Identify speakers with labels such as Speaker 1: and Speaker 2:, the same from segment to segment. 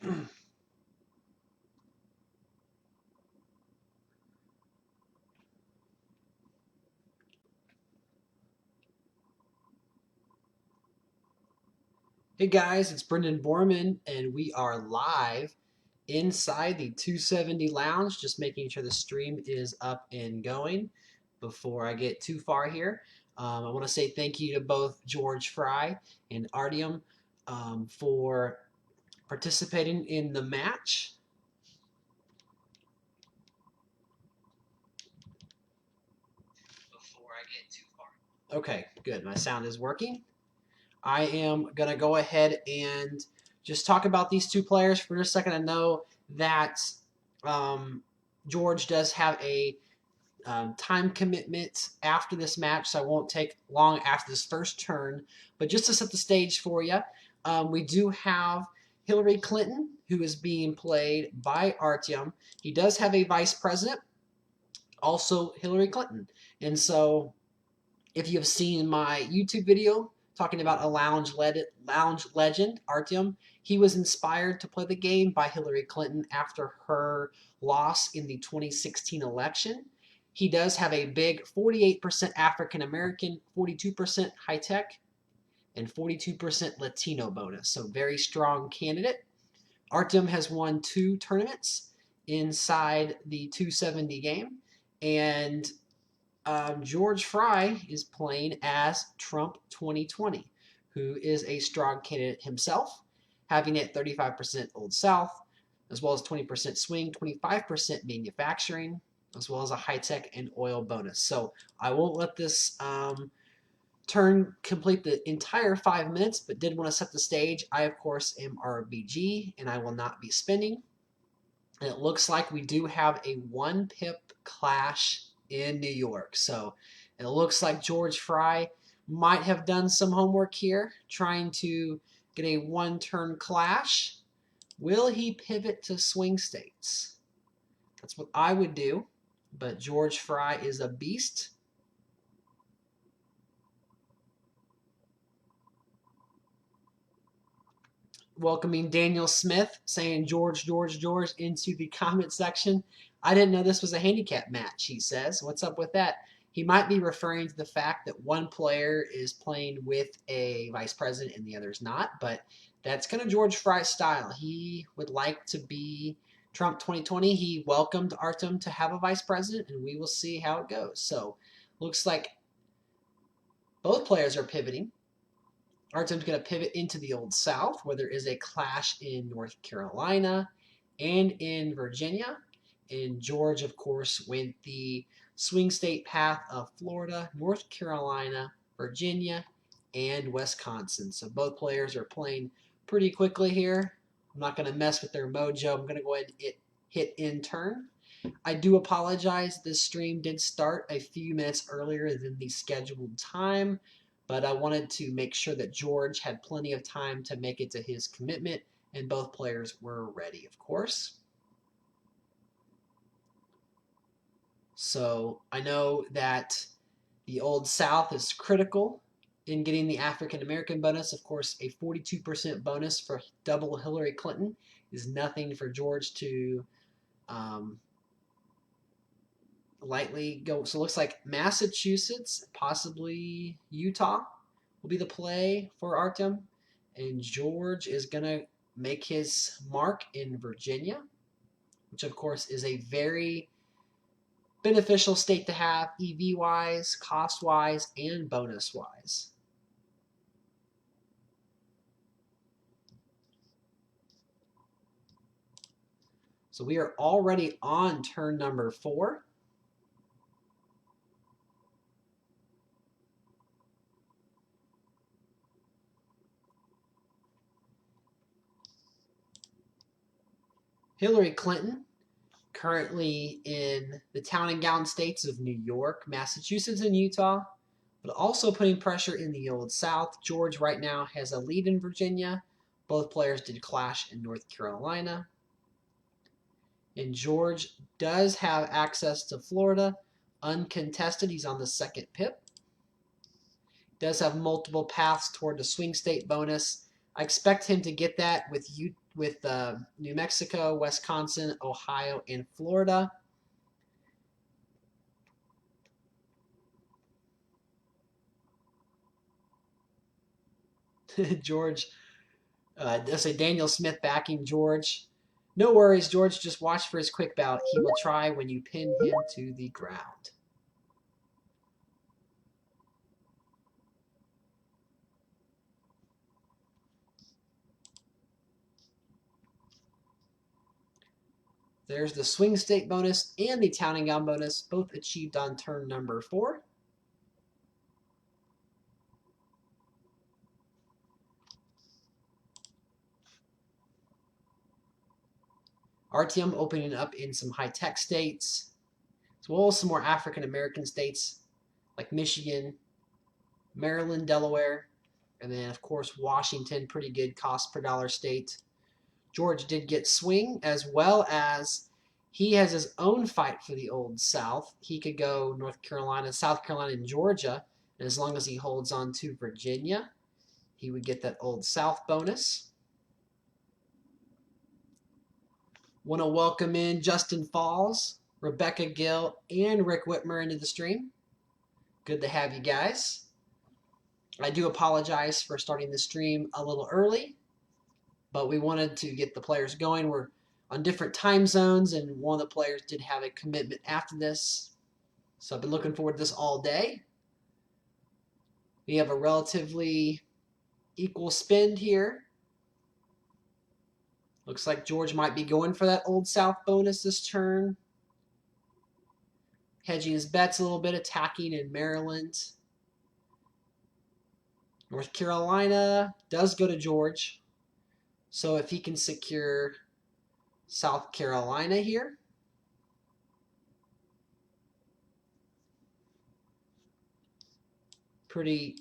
Speaker 1: Hey guys, it's Brendan Borman, and we are live inside the 270 lounge, just making sure the stream is up and going before I get too far here. I want to say thank you to both George Frye and Artyom for participating in the match. Before I get too far. Okay, good. My sound is working. I am going to go ahead and just talk about these two players for just a second. I know that George does have a time commitment after this match, so I won't take long after this first turn. But just to set the stage for you, we do have Hillary Clinton, who is being played by Artyom. He does have a vice president, also Hillary Clinton. And so if you have seen my YouTube video talking about a lounge legend, Artyom, he was inspired to play the game by Hillary Clinton after her loss in the 2016 election. He does have a big 48% African American, 42% high tech, and 42% Latino bonus. So very strong candidate. Artyom has won 2 tournaments inside the 270 game, and George Frye is playing as Trump 2020, who is a strong candidate himself, having it 35% Old South, as well as 20% swing, 25% manufacturing, as well as a high-tech and oil bonus. So I won't let this turn complete the entire 5 minutes, but did want to set the stage. I, of course, am RBG, and I will not be spinning. And it looks like we do have a 1-pip clash in New York. So it looks like George Frye might have done some homework here, trying to get a 1-turn clash. Will he pivot to swing states? That's what I would do, but George Frye is a beast. Welcoming Daniel Smith, saying George into the comment section. I didn't know this was a handicap match, he says. What's up with that? He might be referring to the fact that one player is playing with a vice president and the other is not, but that's kind of George Frye's style. He would like to be Trump 2020. He welcomed Artyom to have a vice president, and we will see how it goes. So looks like both players are pivoting. Artyom's going to pivot into the Old South, where there is a clash in North Carolina and in Virginia. And George, of course, went the swing state path of Florida, North Carolina, Virginia, and Wisconsin. So both players are playing pretty quickly here. I'm not going to mess with their mojo. I'm going to go ahead and hit in turn. I do apologize. This stream did start a few minutes earlier than the scheduled time, but I wanted to make sure that George had plenty of time to make it to his commitment, and both players were ready, of course. So I know that the Old South is critical in getting the African American bonus. Of course, a 42% bonus for double Hillary Clinton is nothing for George to lightly go. So it looks like Massachusetts, possibly Utah, will be the play for Artyom. And George is going to make his mark in Virginia, which of course is a very beneficial state to have EV-wise, cost-wise, and bonus-wise. So we are already on turn number 4. Hillary Clinton, currently in the town and gown states of New York, Massachusetts, and Utah, but also putting pressure in the Old South. George right now has a lead in Virginia. Both players did clash in North Carolina. And George does have access to Florida, uncontested. He's on the 2nd pip. Does have multiple paths toward the swing state bonus. I expect him to get that with with New Mexico, Wisconsin, Ohio, and Florida. George, let's say Daniel Smith backing George. No worries, George. Just watch for his quick bout. He will try when you pin him to the ground. There's the swing state bonus and the town and gown bonus, both achieved on turn number 4. Artyom opening up in some high-tech states, as well as some more African-American states like Michigan, Maryland, Delaware, and then, of course, Washington, pretty good cost per dollar state. George did get swing, as well as he has his own fight for the Old South. He could go North Carolina, South Carolina, and Georgia, and as long as he holds on to Virginia, he would get that Old South bonus. Want to welcome in Justin Falls, Rebecca Gill, and Rick Whitmer into the stream. Good to have you guys. I do apologize for starting the stream a little early, but we wanted to get the players going. We're on different time zones, and one of the players did have a commitment after this. So I've been looking forward to this all day. We have a relatively equal spend here. Looks like George might be going for that Old South bonus this turn. Hedging his bets a little bit, attacking in Maryland. North Carolina does go to George. So if he can secure South Carolina here, pretty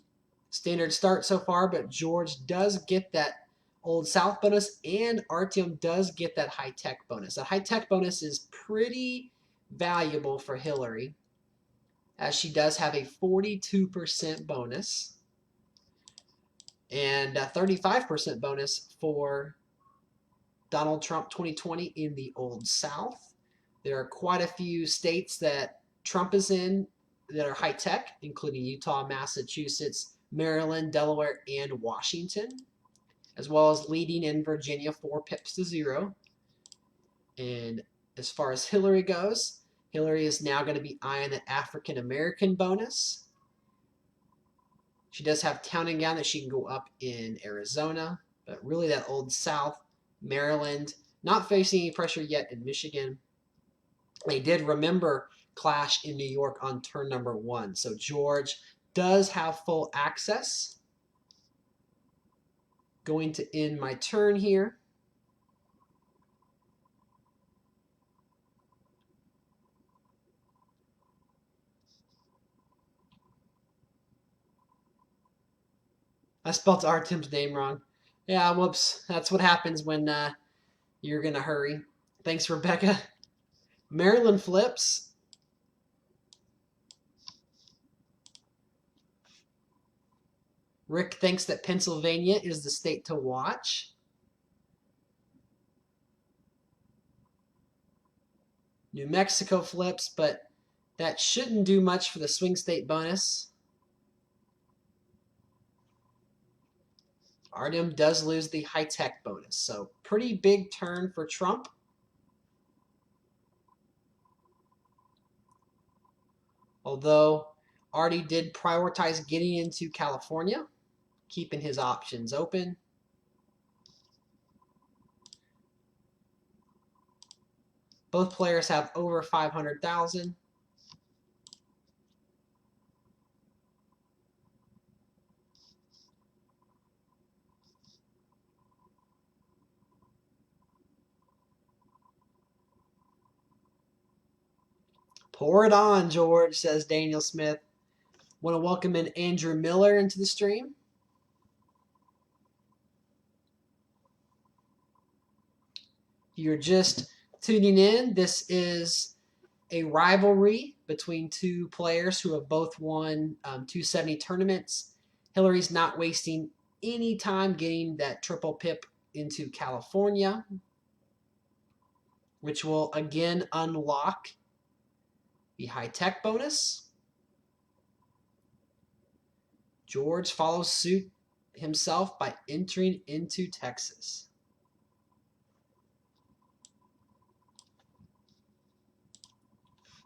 Speaker 1: standard start so far, but George does get that Old South bonus, and Artyom does get that high-tech bonus. That high-tech bonus is pretty valuable for Hillary, as she does have a 42% bonus and a 35% bonus for Donald Trump 2020 in the Old South. There are quite a few states that Trump is in that are high-tech, including Utah, Massachusetts, Maryland, Delaware, and Washington, as well as leading in Virginia 4 pips to 0. And as far as Hillary goes, Hillary is now going to be eyeing the African American bonus. She does have town and gown that she can go up in Arizona, but really that Old South, Maryland, not facing any pressure yet in Michigan. They did remember clash in New York on turn number 1, so George does have full access. Going to end my turn here. I spelled Artyom's name wrong. Yeah, whoops. That's what happens when you're going to hurry. Thanks, Rebecca. Maryland flips. Rick thinks that Pennsylvania is the state to watch. New Mexico flips, but that shouldn't do much for the swing state bonus. Artyom does lose the high-tech bonus, so pretty big turn for Trump. Although Artie did prioritize getting into California, keeping his options open. Both players have over 500,000. Pour it on, George, says Daniel Smith. Want to welcome in Andrew Miller into the stream. You're just tuning in. This is a rivalry between two players who have both won 270 tournaments. Hillary's not wasting any time getting that triple pip into California, which will again unlock the high-tech bonus. George follows suit himself by entering into Texas.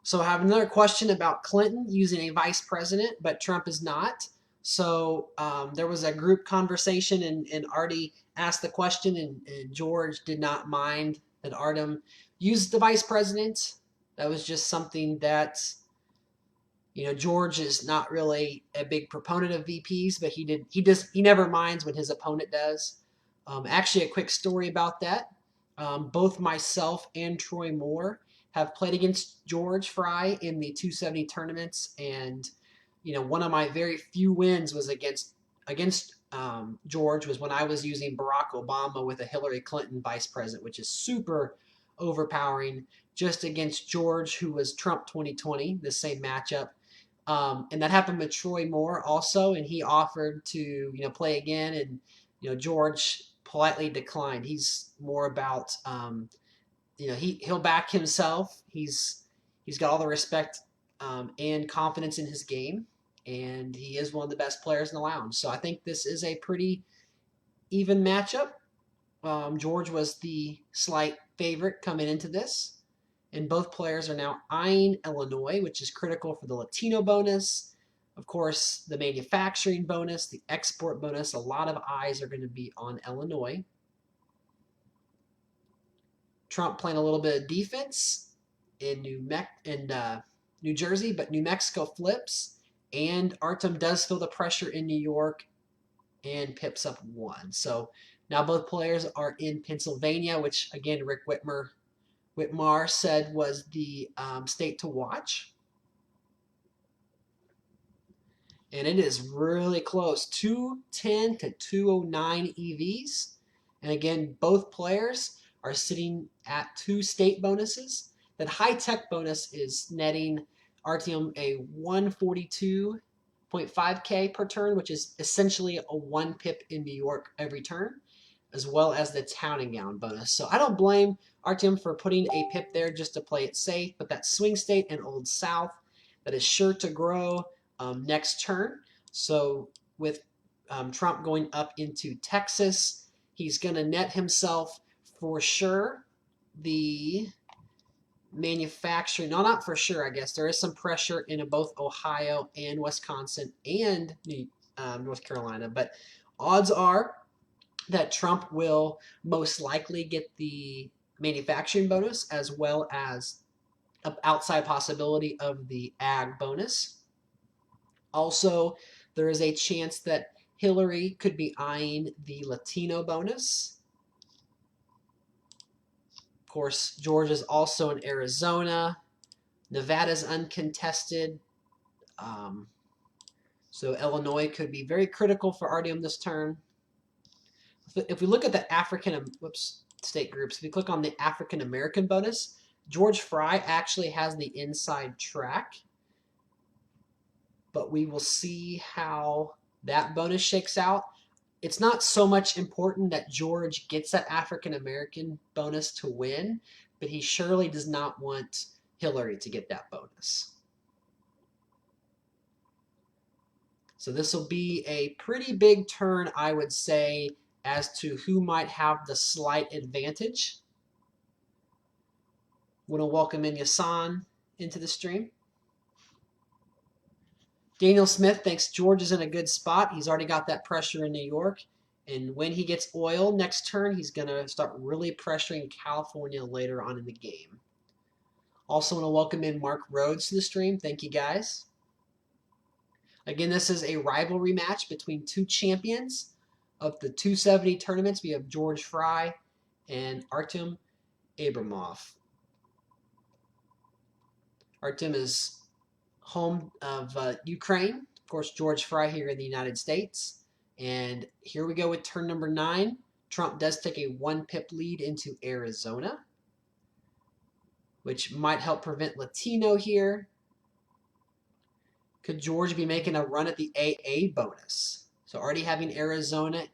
Speaker 1: So I have another question about Clinton using a vice president, but Trump is not. So there was a group conversation, and Artie asked the question, and George did not mind that Artyom used the vice president. That was just something that, George is not really a big proponent of VPs, but he never minds when his opponent does. Actually, a quick story about that. Both myself and Troy Moore have played against George Frye in the 270 tournaments, and one of my very few wins was against George was when I was using Barack Obama with a Hillary Clinton vice president, which is super overpowering, just against George, who was Trump 2020, the same matchup. And that happened with Troy Moore also, and he offered to play again, and George politely declined. He's more about he'll back himself. He's got all the respect and confidence in his game, and he is one of the best players in the lounge. So I think this is a pretty even matchup. George was the slight favorite coming into this. And both players are now eyeing Illinois, which is critical for the Latino bonus. Of course, the manufacturing bonus, the export bonus. A lot of eyes are going to be on Illinois. Trump playing a little bit of defense in New Jersey, but New Mexico flips. And Artyom does feel the pressure in New York and pips up 1. So now both players are in Pennsylvania, which, again, Rick Whitmar said was the state to watch. And it is really close, 210 to 209 EVs. And again, both players are sitting at 2 state bonuses. That high-tech bonus is netting Artyom a 142.5K per turn, which is essentially a 1 pip in New York every turn, as well as the town and gown bonus. So I don't blame Artyom for putting a pip there just to play it safe, but that swing state and Old South, that is sure to grow next turn. So with Trump going up into Texas, he's going to net himself for sure the manufacturing. No, not for sure, I guess. There is some pressure in both Ohio and Wisconsin and North Carolina, but odds are that Trump will most likely get the manufacturing bonus as well as an outside possibility of the ag bonus. Also, there is a chance that Hillary could be eyeing the Latino bonus. Of course, Georgia's also in Arizona. Nevada's uncontested. So Illinois could be very critical for Artyom this turn. If we look at the state groups, if we click on the African American bonus, George Frye actually has the inside track. But we will see how that bonus shakes out. It's not so much important that George gets that African American bonus to win, but he surely does not want Hillary to get that bonus. So this will be a pretty big turn, I would say, as to who might have the slight advantage. Want to welcome in Yasan into the stream. Daniel Smith thinks George is in a good spot. He's already got that pressure in New York. And when he gets oil next turn, he's going to start really pressuring California later on in the game. Also want to welcome in Mark Rhodes to the stream. Thank you, guys. Again, this is a rivalry match between 2 champions of the 270 tournaments. We have George Frye and Artyom Abramov. Artyom is home of Ukraine. Of course, George Frye here in the United States. And here we go with turn number 9. Trump does take a 1 pip lead into Arizona, which might help prevent Latino here. Could George be making a run at the AA bonus? So already having Arizona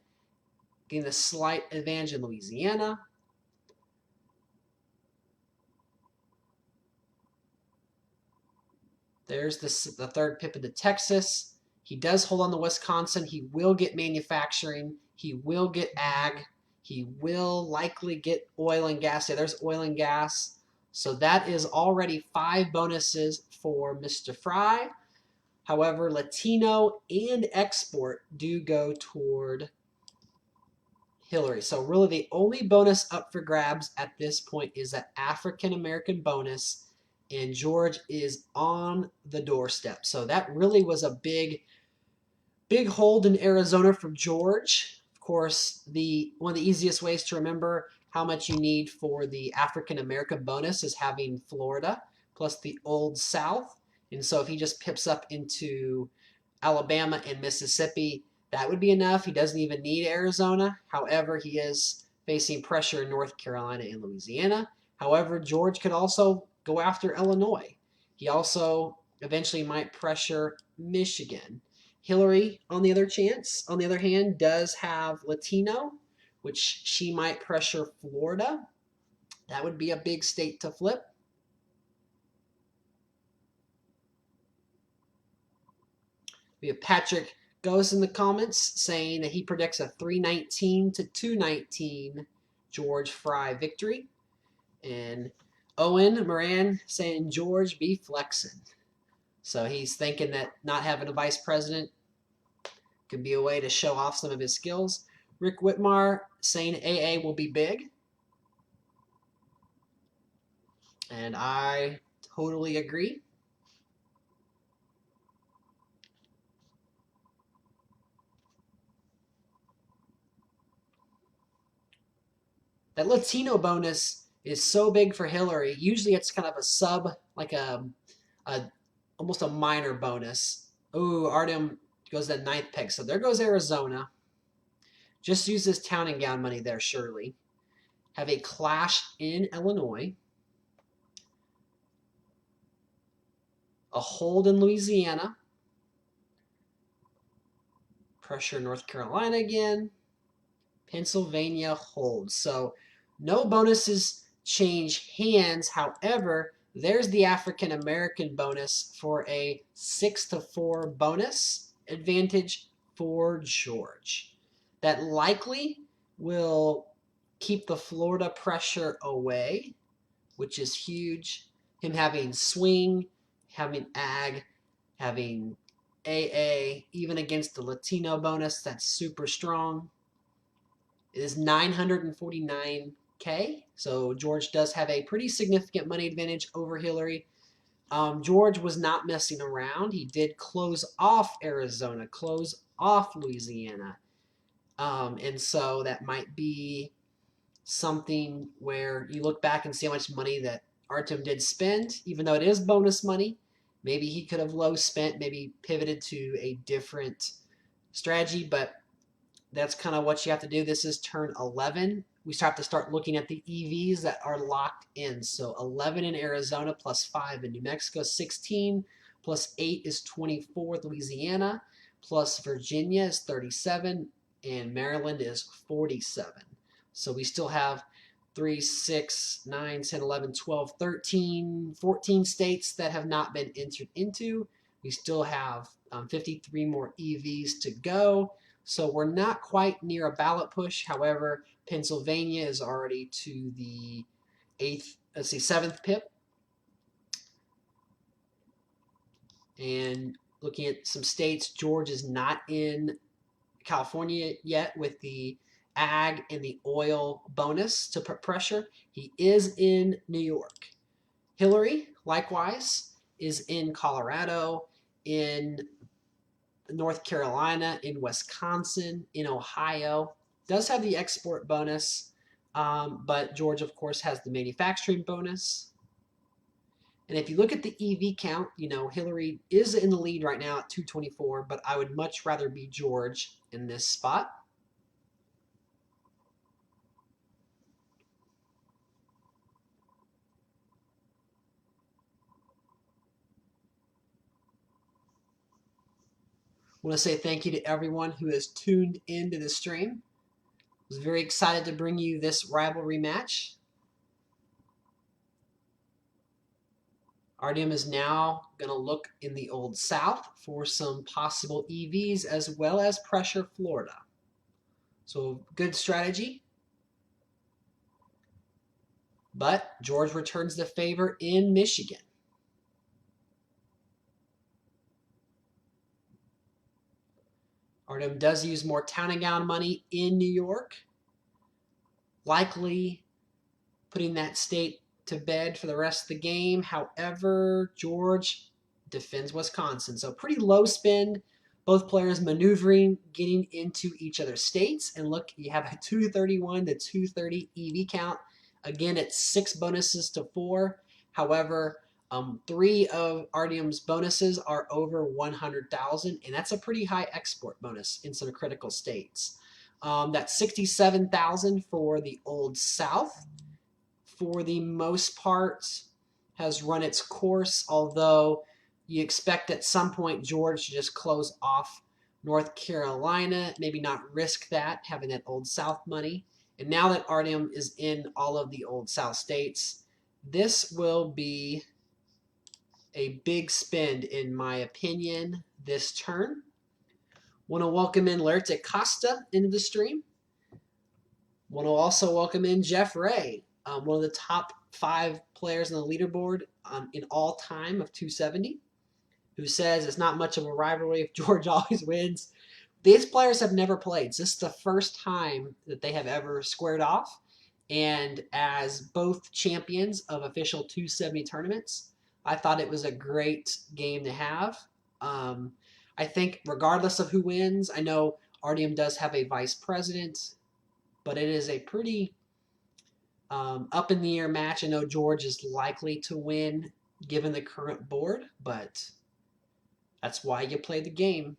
Speaker 1: getting a slight advantage in Louisiana. There's the third pip into Texas. He does hold on to Wisconsin. He will get manufacturing. He will get ag. He will likely get oil and gas. Yeah, there's oil and gas. So that is already 5 bonuses for Mr. Frye. However, Latino and export do go toward Hillary. So really the only bonus up for grabs at this point is that African American bonus, and George is on the doorstep. So that really was a big hold in Arizona from George. Of course, one of the easiest ways to remember how much you need for the African American bonus is having Florida plus the Old South. And so if he just pips up into Alabama and Mississippi, that would be enough. He doesn't even need Arizona. However, he is facing pressure in North Carolina and Louisiana. However, George could also go after Illinois. He also eventually might pressure Michigan. Hillary, on the other hand, does have Latino, which she might pressure Florida. That would be a big state to flip. We have Patrick Goes in the comments saying that he predicts a 319 to 219 George Frye victory. And Owen Moran saying George be flexing. So he's thinking that not having a vice president could be a way to show off some of his skills. Rick Whitmar saying AA will be big. And I totally agree. That Latino bonus is so big for Hillary. Usually it's kind of a sub, like a almost a minor bonus. Ooh, Artyom goes that 9th pick. So there goes Arizona. Just use this town and gown money there, surely. Have a clash in Illinois. A hold in Louisiana. Pressure North Carolina again. Pennsylvania holds. So no bonuses change hands. However, there's the African American bonus for a 6-4 bonus advantage for George. That likely will keep the Florida pressure away, which is huge. Him having swing, having ag, having AA, even against the Latino bonus, that's super strong. It is 949K. So George does have a pretty significant money advantage over Hillary. George was not messing around. He did close off Arizona, close off Louisiana. And so that might be something where you look back and see how much money that Artyom did spend, even though it is bonus money. Maybe he could have low spent, maybe pivoted to a different strategy, but that's kind of what you have to do. This is turn 11. We have to start looking at the EVs that are locked in. So 11 in Arizona plus 5 in New Mexico, 16 plus 8 is 24 Louisiana, plus Virginia is 37, and Maryland is 47. So we still have 3, 6, 9, 10, 11, 12, 13, 14 states that have not been entered into. We still have 53 more EVs to go. So we're not quite near a ballot push. However, Pennsylvania is already to the 7th pip. And looking at some states, Georgia is not in California yet with the ag and the oil bonus to put pressure. He is in New York. Hillary, likewise, is in Colorado, in North Carolina, in Wisconsin, in Ohio. Does have the export bonus, but Georgia, of course, has the manufacturing bonus. And if you look at the EV count, Hillary is in the lead right now at 224, but I would much rather be George in this spot. I want to say thank you to everyone who has tuned into the stream. Was very excited to bring you this rivalry match. Artyom is now going to look in the Old South for some possible EVs as well as pressure Florida. So good strategy. But George returns the favor in Michigan. Artyom does use more town and gown money in New York, likely putting that state to bed for the rest of the game. However, George defends Wisconsin. So pretty low spend. Both players maneuvering, getting into each other's states. And look, you have a 231 to 230 EV count. Again, it's 6 bonuses to 4. However, 3 of Artyom's bonuses are over 100,000, and that's a pretty high export bonus in some critical states. That's 67,000 for the Old South. For the most part, has run its course, although you expect at some point George to just close off North Carolina, maybe not risk that, having that Old South money. And now that Artyom is in all of the Old South states, this will be a big spend, in my opinion, this turn. Want to welcome in Laerte Costa into the stream. Want to also welcome in Jeff Ray, one of the top 5 players on the leaderboard in all time of 270, who says it's not much of a rivalry if George always wins. These players have never played. This is the first time that they have ever squared off. And as both champions of official 270 tournaments, I thought it was a great game to have. I think regardless of who wins, I know Artyom does have a vice president, but it is a pretty up in the air match. I know George is likely to win given the current board, but that's why you play the game.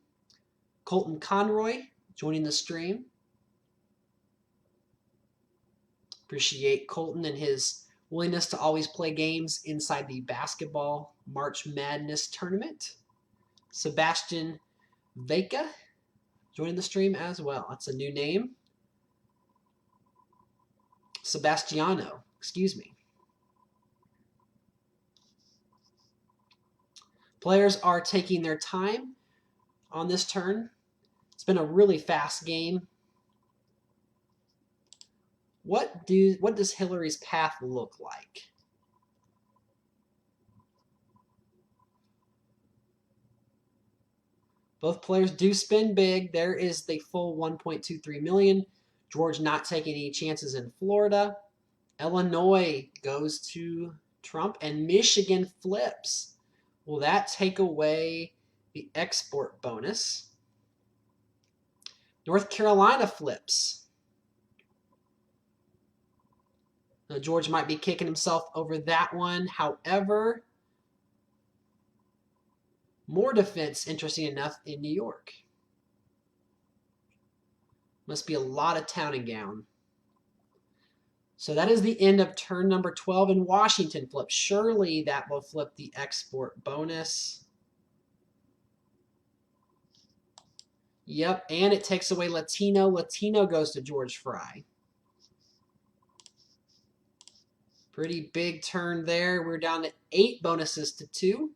Speaker 1: Colton Conroy joining the stream. Appreciate Colton and his willingness to always play games inside the basketball March Madness tournament. Sebastian Veka joining the stream as well. That's a new name. Sebastiano, excuse me. Players are taking their time on this turn. It's been a really fast game. What does Hillary's path look like? Both players do spin big. There is the full 1.23 million. George not taking any chances in Florida. Illinois goes to Trump, and Michigan flips. Will that take away the export bonus? North Carolina flips. Now, George might be kicking himself over that one. However, more defense, interesting enough, in New York. Must be a lot of town and gown. So that is the end of turn number 12, and Washington flips. Surely that will flip the export bonus. Yep, and it takes away Latino. Latino goes to George Frye. Pretty big turn there. We're down to 8 bonuses to 2.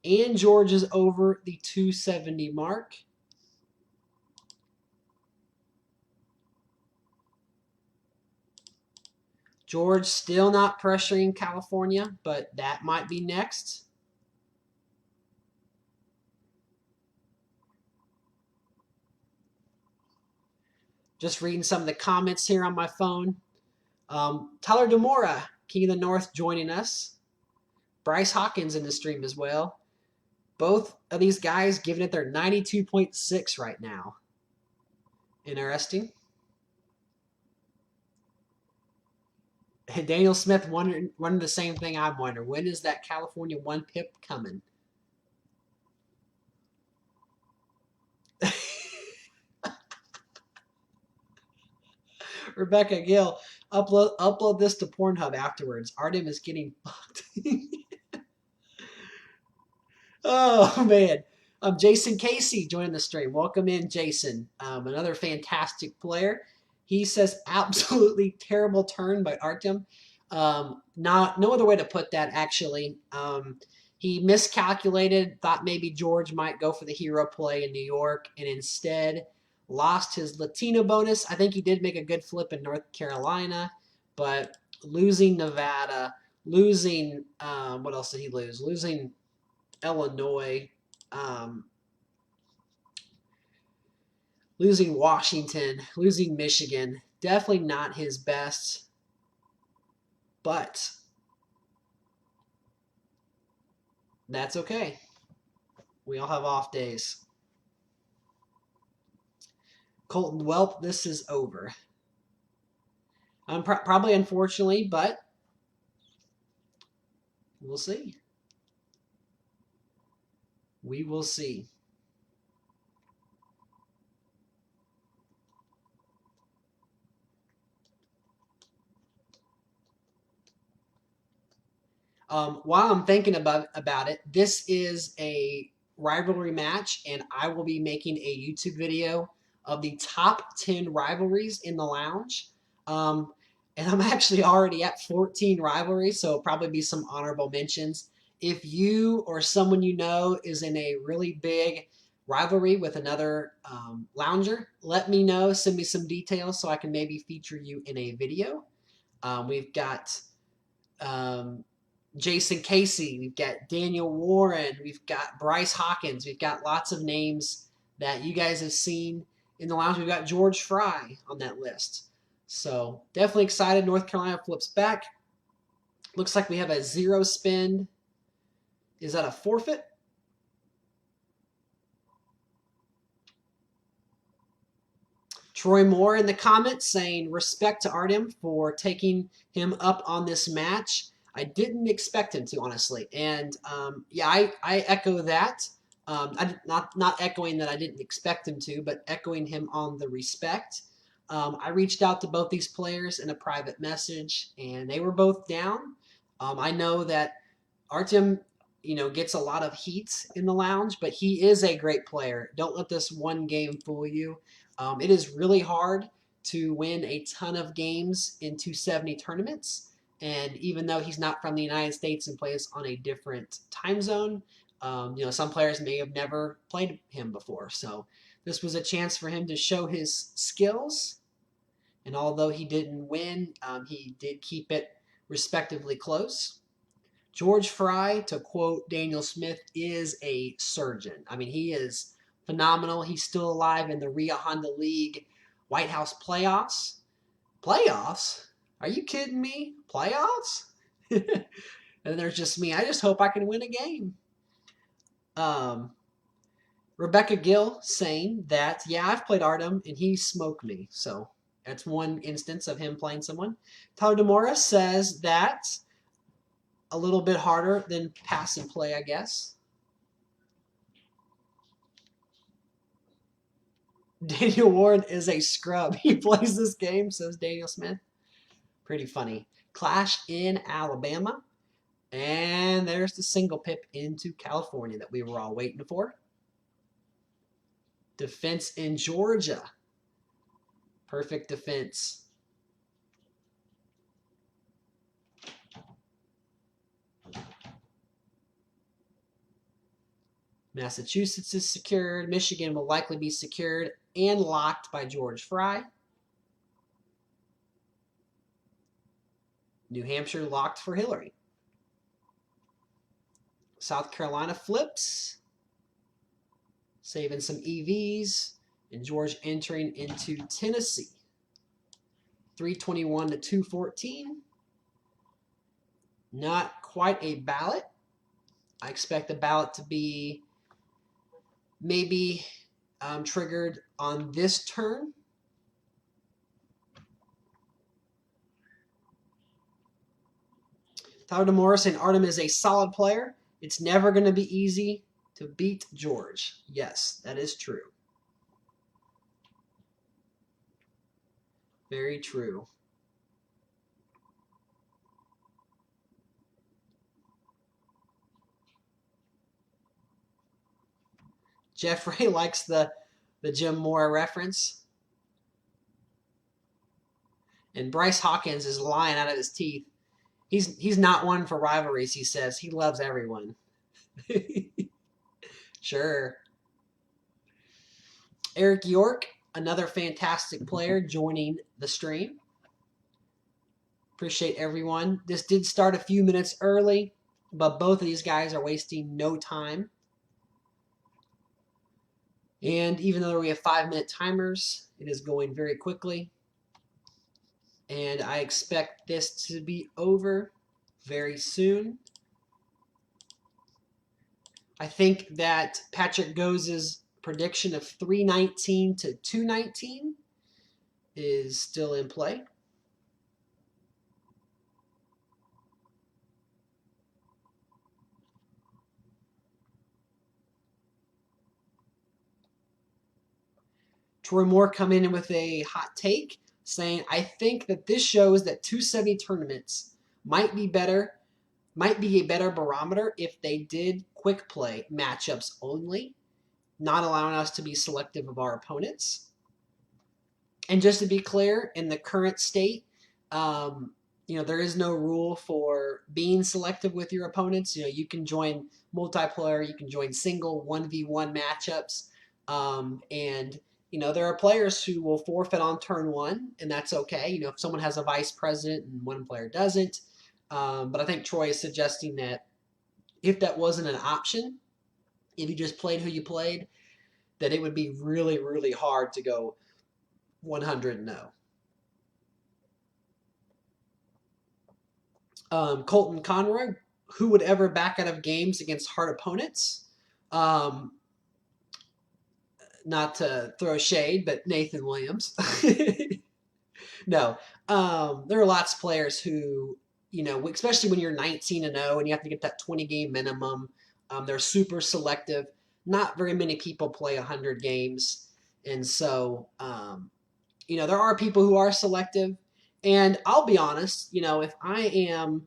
Speaker 1: And George is over the 270 mark. George still not pressuring California, but that might be next. Just reading some of the comments here on my phone. Tyler DeMora, King of the North, joining us. Bryce Hawkins in the stream as well. Both of these guys giving it their 92.6 right now. Interesting. And Daniel Smith wondering the same thing I'm wondering. When is that California 1 pip coming? Rebecca Gill, upload this to Pornhub afterwards. Artyom is getting fucked. Oh, man. Jason Casey joining the stream. Welcome in, Jason. Another fantastic player. He says absolutely terrible turn by Artyom. No other way to put that, actually. He miscalculated, thought maybe George might go for the hero play in New York, and instead lost his Latino bonus. I think he did make a good flip in North Carolina, but losing Nevada, losing, what else did he lose? Losing Illinois, losing Washington, losing Michigan. Definitely not his best, but that's okay. We all have off days. Colton Welp, this is over. Probably unfortunately, but we'll see. We will see. While I'm thinking about it, this is a rivalry match, and I will be making a YouTube video of the top 10 rivalries in the lounge. And I'm actually already at 14 rivalries, so probably be some honorable mentions. If you or someone you know is in a really big rivalry with another lounger, let me know. Send me some details so I can maybe feature you in a video. We've got Jason Casey, we've got Daniel Warren, we've got Bryce Hawkins, we've got lots of names that you guys have seen in the lounge. We've got George Frye on that list. So definitely excited. North Carolina flips back. Looks like we have a 0 spin. Is that a forfeit? Troy Moore in the comments saying respect to Artyom for taking him up on this match. I didn't expect him to, honestly. And yeah, I echo that. Not echoing that I didn't expect him to, but echoing him on the respect. I reached out to both these players in a private message, and they were both down. I know that Artyom, gets a lot of heat in the lounge, but he is a great player. Don't let this one game fool you. It is really hard to win a ton of games in 270 tournaments. And even though he's not from the United States and plays on a different time zone, some players may have never played him before. So this was a chance for him to show his skills. And although he didn't win, he did keep it respectively close. George Frye, to quote Daniel Smith, is a surgeon. I mean, he is phenomenal. He's still alive in the Ria Honda League White House playoffs. Playoffs? Are you kidding me? Playoffs? And then there's just me. I just hope I can win a game. Rebecca Gill saying that, yeah, I've played Artyom and he smoked me. So that's one instance of him playing someone. Tyler DeMora says that a little bit harder than pass and play, I guess. Daniel Warren is a scrub. He plays this game, says Daniel Smith. Pretty funny. Clash in Alabama. And there's the single pip into California that we were all waiting for. Defense in Georgia. Perfect defense. Massachusetts is secured. Michigan will likely be secured and locked by George Frye. New Hampshire locked for Hillary. South Carolina flips. Saving some EVs. And George entering into Tennessee. 321 to 214. Not quite a ballot. I expect the ballot to be maybe triggered on this turn. Tyler DeMora saying Artyom is a solid player. It's never going to be easy to beat George. Yes, that is true. Very true. Jeffrey likes the Jim Moore reference. And Bryce Hawkins is lying out of his teeth. He's not one for rivalries, he says. He loves everyone. Sure. Eric York, another fantastic player, joining the stream. Appreciate everyone. This did start a few minutes early, but both of these guys are wasting no time. And even though we have 5-minute timers, it is going very quickly. And I expect this to be over very soon. I think that Patrick Goes' prediction of 319 to 219 is still in play. Troy Moore coming in with a hot take saying, I think that this shows that 270 tournaments might be a better barometer if they did quick play matchups only, not allowing us to be selective of our opponents. And just to be clear, in the current state, there is no rule for being selective with your opponents. You can join multiplayer, you can join single 1v1 matchups, and there are players who will forfeit on turn one, and that's okay. If someone has a vice president and one player doesn't. But I think Troy is suggesting that if that wasn't an option, if you just played who you played, that it would be really, really hard to go 100-0. Colton Conroy, who would ever back out of games against hard opponents? Not to throw shade, but Nathan Williams. No. There are lots of players who, especially when you're 19-0 and you have to get that 20-game minimum, they're super selective. Not very many people play 100 games. And so, there are people who are selective. And I'll be honest, if I am,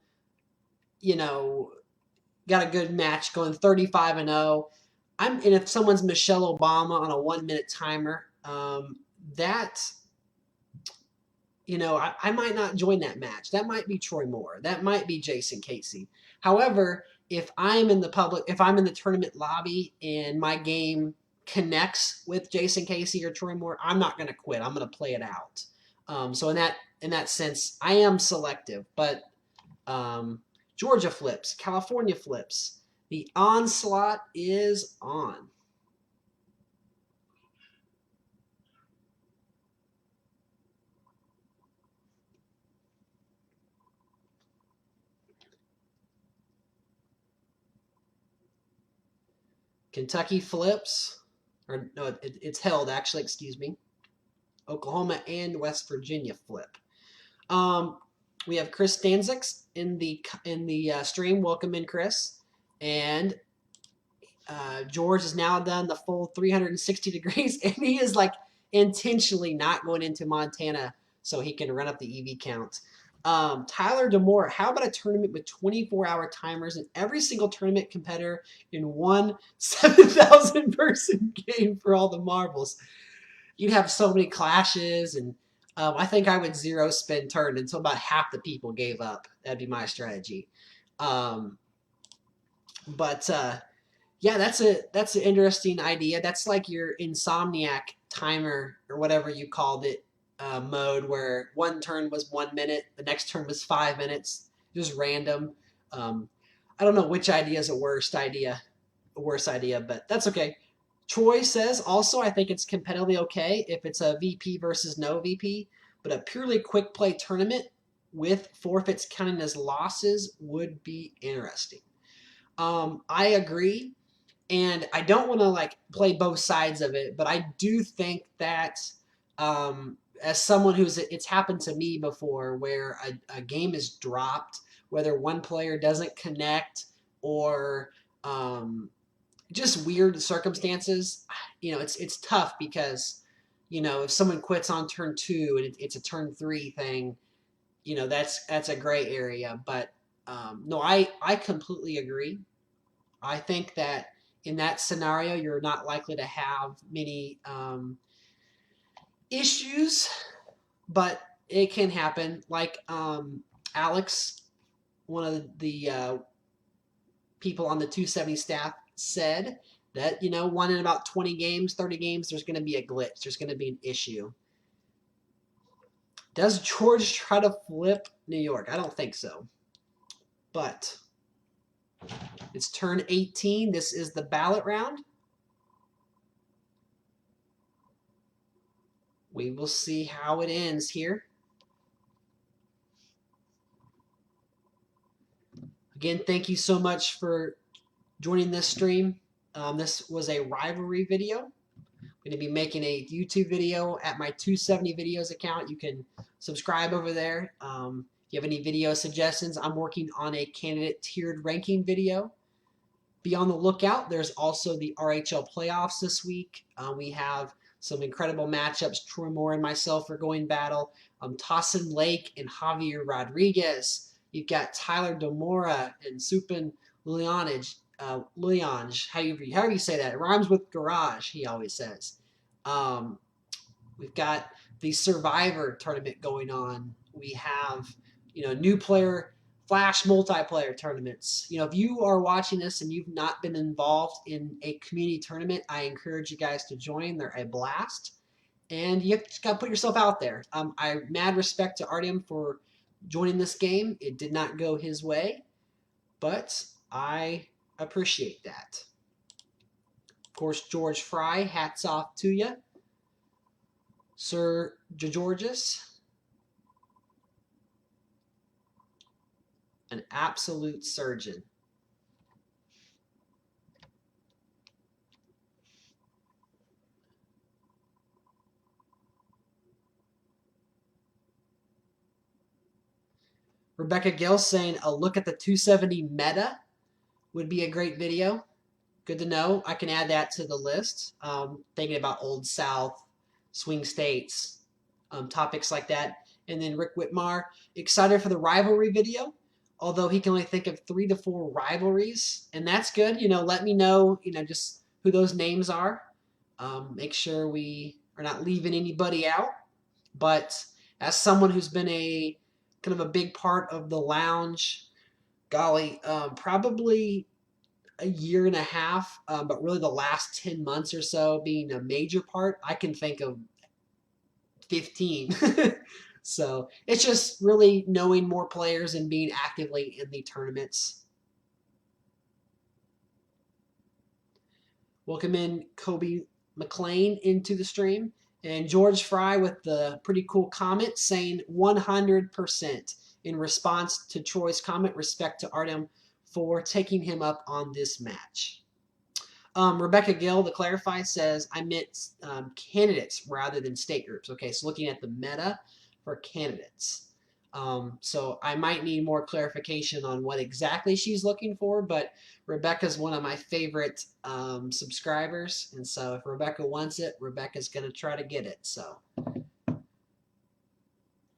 Speaker 1: got a good match going 35-0, and if someone's Michelle Obama on a 1-minute timer, that, I might not join that match. That might be Troy Moore. That might be Jason Casey. However, if I'm in the tournament lobby and my game connects with Jason Casey or Troy Moore, I'm not going to quit. I'm going to play it out. So in that sense, I am selective. But Georgia flips, California flips. The onslaught is on. Kentucky flips, or no, it's held actually. Excuse me. Oklahoma and West Virginia flip. We have Chris Stanzik in the stream. Welcome in, Chris. And George has now done the full 360 degrees, and he is like intentionally not going into Montana so he can run up the EV count. Tyler DeMore, how about a tournament with 24-hour timers and every single tournament competitor in one 7,000 person game for all the marbles? You'd have so many clashes, and I think I would zero spin turn until about half the people gave up. That'd be my strategy. Yeah, that's an interesting idea. That's like your Insomniac timer or whatever you called it mode, where one turn was 1 minute, the next turn was 5 minutes, just random. I don't know which idea is a worse idea, but that's okay. Troy says also, I think it's competitively okay if it's a VP versus no VP, but a purely quick play tournament with forfeits counting as losses would be interesting. I agree. And I don't want to play both sides of it, but I do think that as someone it's happened to me before where a game is dropped, whether one player doesn't connect or just weird circumstances, it's tough because, if someone quits on turn 2 and it's a turn 3 thing, that's a gray area. But no, I completely agree. I think that in that scenario, you're not likely to have many issues, but it can happen. Like Alex, one of the people on the 270 staff, said that, 1 in about 20 games, 30 games, there's going to be a glitch. There's going to be an issue. Does George try to flip New York? I don't think so. But it's turn 18. This is the ballot round. We will see how it ends here. Again, thank you so much for joining this stream. This was a rivalry video. I'm going to be making a YouTube video at my 270 videos account. You can subscribe over there. If you have any video suggestions, I'm working on a candidate tiered ranking video. Be on the lookout. There's also the RHL playoffs this week. We have some incredible matchups. Troy Moore and myself are going battle. Tossin Lake and Javier Rodriguez. You've got Tyler Demora and Supin Leonage. However you say that. It rhymes with garage, he always says. We've got the Survivor tournament going on. We have, new player Flash multiplayer tournaments. If you are watching this and you've not been involved in a community tournament, I encourage you guys to join. They're a blast. And you just got to put yourself out there. I mad respect to Artyom for joining this game. It did not go his way, but I appreciate that. Of course, George Frye, hats off to you. Sir Georges, an absolute surgeon. Rebecca Gill saying a look at the 270 meta would be a great video. Good to know. I can add that to the list. Thinking about Old South, swing states, topics like that. And then Rick Whitmar, excited for the rivalry video, although he can only think of 3 to 4 rivalries, and that's good. Let me know, just who those names are. Make sure we are not leaving anybody out. But as someone who's been a kind of a big part of the lounge, golly, probably a year and a half, but really the last 10 months or so being a major part, I can think of 15. So it's just really knowing more players and being actively in the tournaments. Welcome in Kobe McLean into the stream. And George Frye with the pretty cool comment saying 100% in response to Troy's comment. Respect to Artyom for taking him up on this match. Rebecca Gill, to clarify, says I meant candidates rather than state groups. Okay, so looking at the meta for candidates. So I might need more clarification on what exactly she's looking for, but Rebecca's one of my favorite subscribers, and so if Rebecca wants it, Rebecca's going to try to get it. So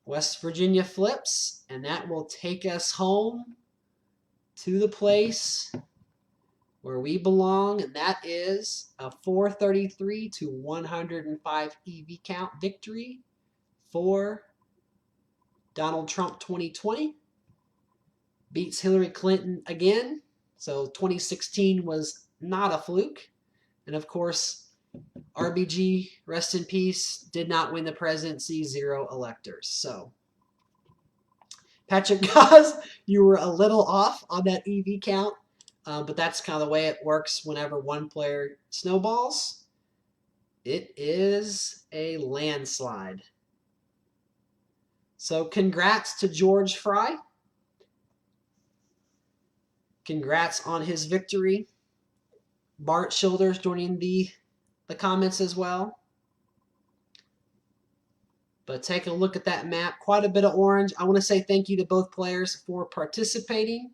Speaker 1: West Virginia flips, and that will take us home to the place where we belong, and that is a 433 to 105 EV count victory for Donald Trump 2020. Beats Hillary Clinton again. So 2016 was not a fluke. And of course, RBG, rest in peace, did not win the presidency, 0 electors. So Patrick Goss, you were a little off on that EV count, but that's kind of the way it works whenever one player snowballs. It is a landslide. So congrats to George Frye. Congrats on his victory. Bart Shoulders joining the comments as well. But take a look at that map. Quite a bit of orange. I want to say thank you to both players for participating.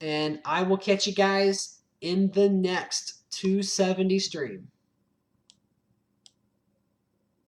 Speaker 1: And I will catch you guys in the next 270 stream.